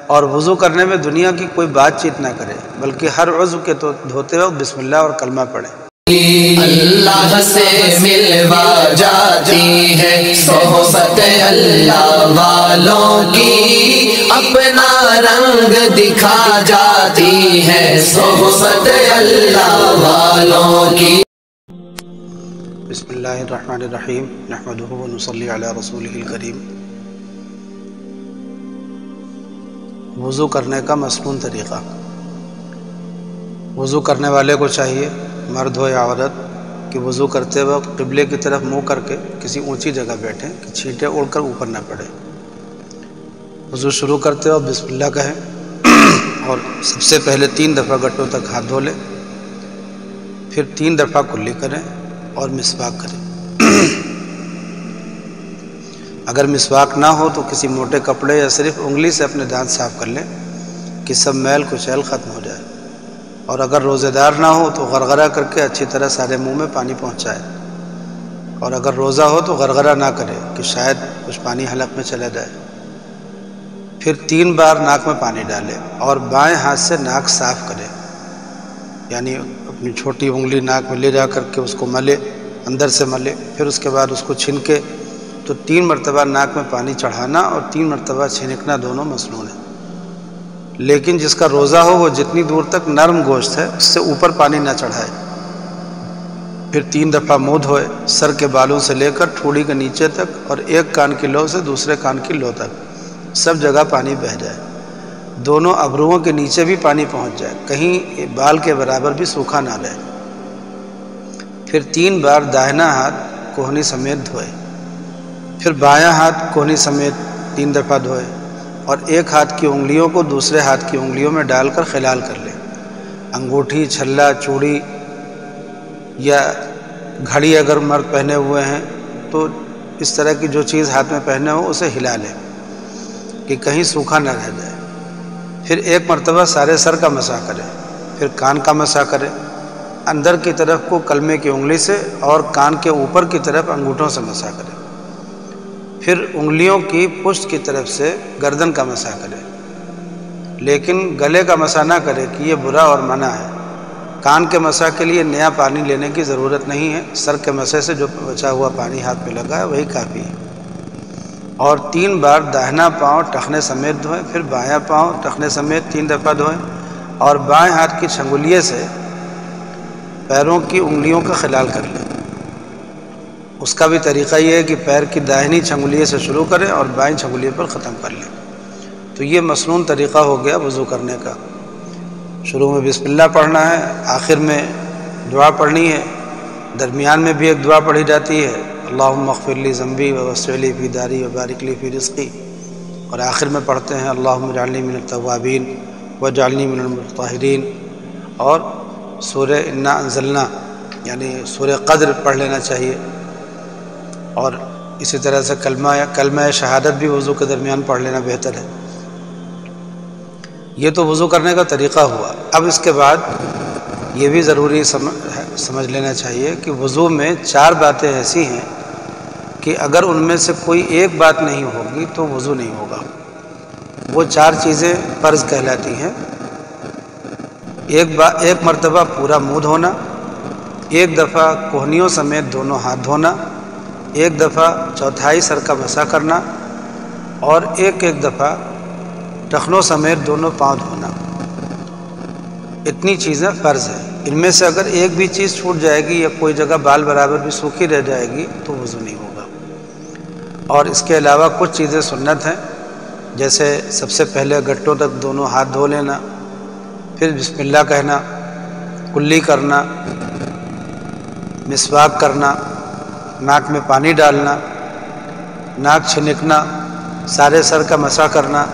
اور وضو کرنے میں دنیا کی کوئی بات چیت نہ کرے، بلکہ ہر عضو کے دھوتے وقت بسم اللہ اور کلمہ پڑھے۔ اللہ سے ملوا جاتی ہے صحبت اللہ والوں کی، اپنا رنگ دکھا جاتی ہے صحبت اللہ والوں کی۔ بسم اللہ الرحمن الرحیم، نحمدہ ونصلی علی رسولہ الکریم۔ وضو کرنے کا مسنون طریقہ۔ وضو کرنے والے کو چاہیے، مرد ہو یا عورت، کہ وضو کرتے وقت قبلے کی طرف منہ کر کے کسی اونچی جگہ بیٹھیں کہ چھینٹیں اڑ کر اوپر نہ پڑے۔ وضو شروع کرتے وقت بسم اللہ کہیں اور سب سے پہلے 3 دفعہ گٹوں تک ہاتھ دھو لیں، پھر 3 دفعہ کلی کریں اور مسواک کریں۔ اگر مسواک نہ ہو تو کسی موٹے کپڑے یا صرف انگلی سے اپنے دانت صاف کر لیں کہ سب میل کچیل ختم ہو جائے، اور اگر روزے دار نہ ہو تو غرغرہ کر کے اچھی طرح سارے منہ میں پانی پہنچائے، اور اگر روزہ ہو تو غرغرہ نہ کرے کہ شاید کچھ پانی حلق میں چلا جائے۔ پھر 3 بار ناک میں پانی ڈالے اور بائیں ہاتھ سے ناک صاف کرے، یعنی اپنی چھوٹی انگلی ناک میں لے جا کر کے اس کو ملے، اندر سے ملے، پھر اس کے بعد اس کو چھن کے تو 3 مرتبہ ناک میں پانی چڑھانا اور 3 مرتبہ چھینکنا دونوں مسنون ہے۔ لیکن جس کا روزہ ہو وہ جتنی دور تک نرم گوشت ہے اس سے اوپر پانی نہ چڑھائے۔ پھر 3 دفعہ منہ دھوئے، سر کے بالوں سے لے کر ٹھوڑی کے نیچے تک، اور ایک کان کی لو سے دوسرے کان کی لو تک سب جگہ پانی بہہ جائے، دونوں ابروؤں کے نیچے بھی پانی پہنچ جائے، کہیں بال کے برابر بھی سوکھا نہ رہے۔ پھر 3 بار داہنا ہاتھ کوہنی سمیت دھوئے، پھر بایاں ہاتھ کوہنی سمیت 3 دفعہ دھوئے، اور ایک ہاتھ کی انگلیوں کو دوسرے ہاتھ کی انگلیوں میں ڈال کر خلال کر لیں۔ انگوٹھی، چھلا، چوڑی یا گھڑی اگر مرد پہنے ہوئے ہیں تو اس طرح کی جو چیز ہاتھ میں پہنے ہو اسے ہلا لیں کہ کہیں سوکھا نہ رہ جائے۔ پھر 1 مرتبہ سارے سر کا مسح کریں، پھر کان کا مسح کریں، اندر کی طرف کو کلمے کی انگلی سے اور کان کے اوپر کی طرف انگوٹھوں سے مسح کریں، پھر انگلیوں کی پشت کی طرف سے گردن کا مسح کرے، لیکن گلے کا مسح نہ کرے کہ یہ برا اور منع ہے۔ کان کے مسح کے لیے نیا پانی لینے کی ضرورت نہیں ہے، سر کے مسح سے جو بچا ہوا پانی ہاتھ پہ لگا ہے وہی کافی ہے۔ اور 3 بار داہنا پاؤں ٹخنے سمیت دھوئیں، پھر بایاں پاؤں ٹخنے سمیت 3 دفعہ دھوئیں، اور بائیں ہاتھ کی چھنگولیے سے پیروں کی انگلیوں کا خلال کر لیں۔ اس کا بھی طریقہ یہ ہے کہ پیر کی داہنی چھنگولیے سے شروع کریں اور بائیں چھنگولیے پر ختم کر لیں۔ تو یہ مسنون طریقہ ہو گیا وضو کرنے کا۔ شروع میں بسم اللہ پڑھنا ہے، آخر میں دعا پڑھنی ہے، درمیان میں بھی ایک دعا پڑھی جاتی ہے، اللہم اغفر لی ذنبی ووسع لی فی داری وبارک لی فی رزقی، اور آخر میں پڑھتے ہیں اللہم اجعلنی من التوابین واجعلنی من المتطہرین، اور سورہ انا انزلنا یعنی سورہ قدر پڑھ لینا چاہیے، اور اسی طرح سے کلمہ شہادت بھی وضو کے درمیان پڑھ لینا بہتر ہے۔ یہ تو وضو کرنے کا طریقہ ہوا۔ اب اس کے بعد یہ بھی ضروری سمجھ لینا چاہیے کہ وضو میں 4 باتیں ایسی ہیں کہ اگر ان میں سے کوئی ایک بات نہیں ہوگی تو وضو نہیں ہوگا۔ وہ 4 چیزیں فرض کہلاتی ہیں۔ ایک مرتبہ پورا منہ دھونا، 1 دفعہ کوہنیوں سمیت دونوں ہاتھ دھونا، 1 دفعہ چوتھائی سر کا مسح کرنا، اور ایک دفعہ ٹخنوں سمیت دونوں پاؤں دھونا۔ اتنی چیزیں فرض ہیں۔ ان میں سے اگر ایک بھی چیز چھوٹ جائے گی یا کوئی جگہ بال برابر بھی سوکھی رہ جائے گی تو وضو نہیں ہوگا۔ اور اس کے علاوہ کچھ چیزیں سنت ہیں، جیسے سب سے پہلے گٹوں تک دونوں ہاتھ دھو لینا، پھر بسم اللہ کہنا، کلی کرنا، مسواک کرنا، ناک میں پانی ڈالنا، ناک چھنکنا، سارے سر کا مسح کرنا،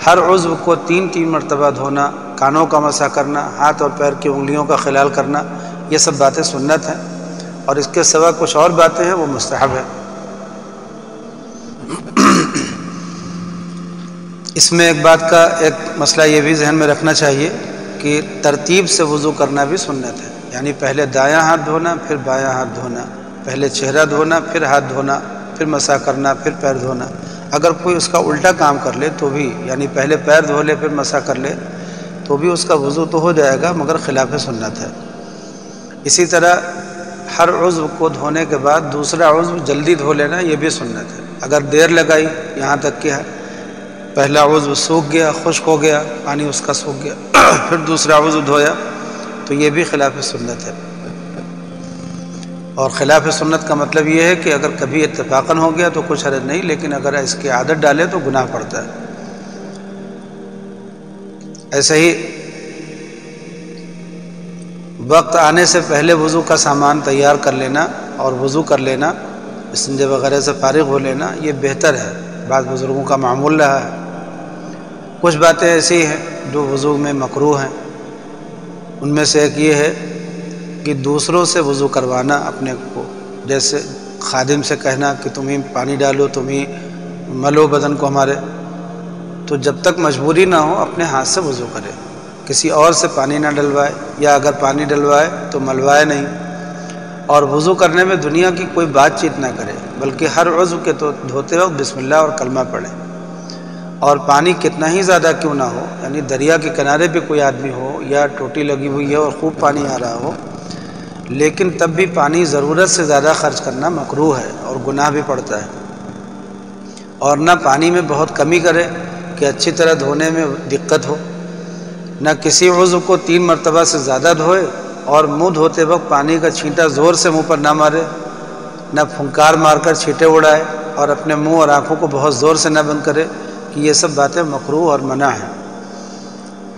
ہر عضو کو 3 مرتبہ دھونا، کانوں کا مسح کرنا، ہاتھ اور پیر کی انگلیوں کا خلال کرنا، یہ سب باتیں سنت ہیں، اور اس کے سوا کچھ اور باتیں ہیں وہ مستحب ہیں۔ اس میں ایک بات کا ایک مسئلہ یہ بھی ذہن میں رکھنا چاہیے کہ ترتیب سے وضو کرنا بھی سنت ہے، یعنی پہلے دایاں ہاتھ دھونا، پھر بایاں ہاتھ دھونا، پہلے چہرہ دھونا، پھر ہاتھ دھونا، پھر مسح کرنا، پھر پیر دھونا۔ اگر کوئی اس کا الٹا کام کر لے تو بھی، یعنی پہلے پیر دھو لے پھر مسح کر لے تو بھی اس کا وضو تو ہو جائے گا، مگر خلاف سنت ہے۔ اسی طرح ہر عضو کو دھونے کے بعد دوسرا عضو جلدی دھو لینا، یہ بھی سنت ہے۔ اگر دیر لگائی یہاں تک کہ پہلا عضو سوکھ گیا، خشک ہو گیا، پانی اس کا سوکھ گیا، پھر دوسرا عضو دھویا تو یہ بھی خلاف سنت ہے۔ اور خلاف سنت کا مطلب یہ ہے کہ اگر کبھی اتفاقاً ہو گیا تو کچھ حرج نہیں، لیکن اگر اس کی عادت ڈالے تو گناہ پڑتا ہے۔ ایسے ہی وقت آنے سے پہلے وضو کا سامان تیار کر لینا اور وضو کر لینا، استنجا وغیرہ سے فارغ ہو لینا، یہ بہتر ہے، بعض بزرگوں کا معمول رہا ہے۔ کچھ باتیں ایسی ہیں جو وضو میں مکروہ ہیں، ان میں سے ایک یہ ہے کہ دوسروں سے وضو کروانا اپنے کو، جیسے خادم سے کہنا کہ تم ہی پانی ڈالو، تم ہی ملو بدن کو ہمارے، تو جب تک مجبوری نہ ہو اپنے ہاتھ سے وضو کرے، کسی اور سے پانی نہ ڈلوائے، یا اگر پانی ڈلوائے تو ملوائے نہیں۔ اور وضو کرنے میں دنیا کی کوئی بات چیت نہ کرے، بلکہ ہر عضو کے تو دھوتے وقت بسم اللہ اور کلمہ پڑھے۔ اور پانی کتنا ہی زیادہ کیوں نہ ہو، یعنی دریا کے کنارے پہ کوئی آدمی ہو یا ٹوٹی لگی ہوئی ہے اور خوب پانی آ رہا ہو، لیکن تب بھی پانی ضرورت سے زیادہ خرچ کرنا مکروہ ہے اور گناہ بھی پڑتا ہے۔ اور نہ پانی میں بہت کمی کرے کہ اچھی طرح دھونے میں دقت ہو، نہ کسی عضو کو 3 مرتبہ سے زیادہ دھوئے اور منہ دھوتے وقت پانی کا چھینٹا زور سے منہ پر نہ مارے، نہ پھنکار مار کر چھینٹے اڑائے، اور اپنے منہ اور آنکھوں کو بہت زور سے نہ بند کرے، کہ یہ سب باتیں مکروہ اور منع ہیں۔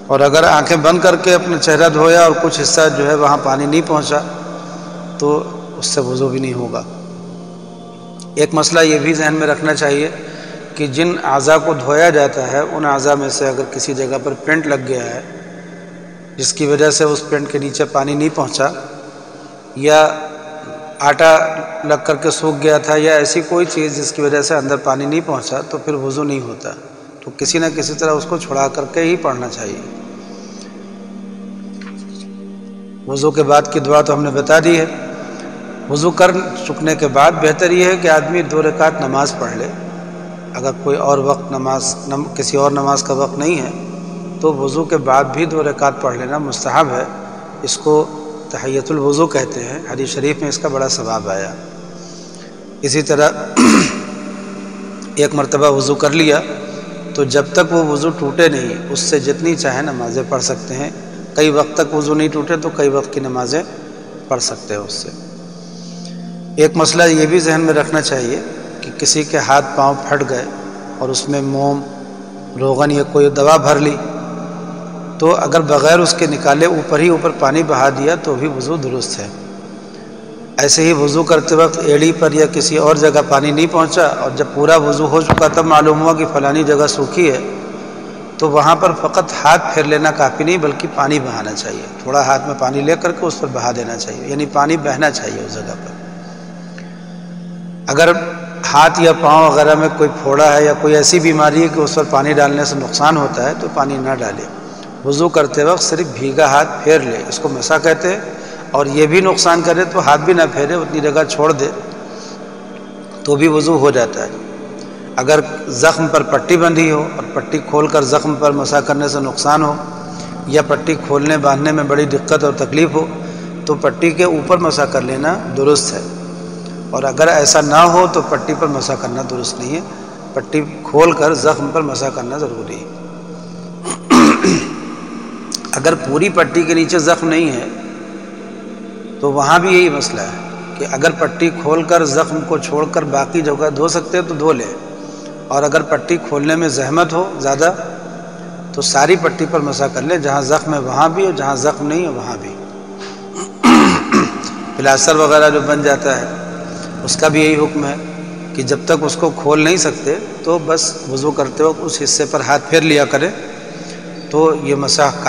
اور اگر آنکھیں بند کر کے اپنا چہرہ دھویا اور کچھ حصہ جو ہے وہاں پانی نہیں پہنچا تو اس سے وضو بھی نہیں ہوگا۔ ایک مسئلہ یہ بھی ذہن میں رکھنا چاہیے کہ جن اعضاء کو دھویا جاتا ہے ان اعضاء میں سے اگر کسی جگہ پر پینٹ لگ گیا ہے جس کی وجہ سے اس پینٹ کے نیچے پانی نہیں پہنچا، یا آٹا لگ کر کے سوکھ گیا تھا، یا ایسی کوئی چیز جس کی وجہ سے اندر پانی نہیں پہنچا، تو پھر وضو نہیں ہوتا، تو کسی نہ کسی طرح اس کو چھڑا کر کے ہی پڑھنا چاہیے۔ وضو کے بعد کی دعا تو ہم نے بتا دی ہے۔ وضو کر چکنے کے بعد بہتر یہ ہے کہ آدمی 2 رکعت نماز پڑھ لے، اگر کوئی اور وقت کسی اور نماز کا وقت نہیں ہے تو وضو کے بعد بھی 2 رکعت پڑھ لینا مستحب ہے۔ اس کو تحیۃ الوضو کہتے ہیں، حدیث شریف میں اس کا بڑا ثواب آیا۔ اسی طرح ایک مرتبہ وضو کر لیا تو جب تک وہ وضو ٹوٹے نہیں اس سے جتنی چاہے نمازیں پڑھ سکتے ہیں۔ کئی وقت تک وضو نہیں ٹوٹے تو کئی وقت کی نمازیں پڑھ سکتے ہیں اس سے۔ ایک مسئلہ یہ بھی ذہن میں رکھنا چاہیے کہ کسی کے ہاتھ پاؤں پھٹ گئے اور اس میں موم، روغن یا کوئی دوا بھر لی، تو اگر بغیر اس کے نکالے اوپر ہی اوپر پانی بہا دیا تو بھی وضو درست ہے۔ ایسے ہی وضو کرتے وقت ایڑی پر یا کسی اور جگہ پانی نہیں پہنچا اور جب پورا وضو ہو چکا تب معلوم ہوا کہ فلانی جگہ سوکھی ہے، تو وہاں پر فقط ہاتھ پھیر لینا کافی نہیں بلکہ پانی بہانا چاہیے، تھوڑا ہاتھ میں پانی لے کر کے اس پر بہا دینا چاہیے، یعنی پانی بہنا چاہیے اس جگہ پر۔ اگر ہاتھ یا پاؤں وغیرہ میں کوئی پھوڑا ہے یا کوئی ایسی بیماری ہے کہ اس پر پانی ڈالنے سے نقصان ہوتا ہے تو پانی نہ ڈالے، وضو کرتے وقت صرف بھیگا ہاتھ پھیر لے، اس کو مسح کہتے ہیں۔ اور یہ بھی نقصان کرے تو ہاتھ بھی نہ پھیرے، اتنی جگہ چھوڑ دے تو بھی وضو ہو جاتا ہے۔ اگر زخم پر پٹی بندھی ہو اور پٹی کھول کر زخم پر مسح کرنے سے نقصان ہو، یا پٹی کھولنے باندھنے میں بڑی دقت اور تکلیف ہو تو پٹی کے اوپر مسح کر لینا درست ہے، اور اگر ایسا نہ ہو تو پٹی پر مسح کرنا درست نہیں ہے، پٹی کھول کر زخم پر مسح کرنا ضروری ہے۔ اگر پوری پٹی کے نیچے زخم نہیں ہے تو وہاں بھی یہی مسئلہ ہے کہ اگر پٹی کھول کر زخم کو چھوڑ کر باقی جگہ دھو سکتے تو دھو لے، اور اگر پٹی کھولنے میں زحمت ہو زیادہ تو ساری پٹی پر مسح کر لے، جہاں زخم ہے وہاں بھی اور جہاں زخم نہیں ہے وہاں بھی۔ پلاسٹر وغیرہ جو بن جاتا ہے اس کا بھی یہی حکم ہے کہ جب تک اس کو کھول نہیں سکتے تو بس وضو کرتے وقت اس حصے پر ہاتھ پھیر لیا کرے تو یہ مسح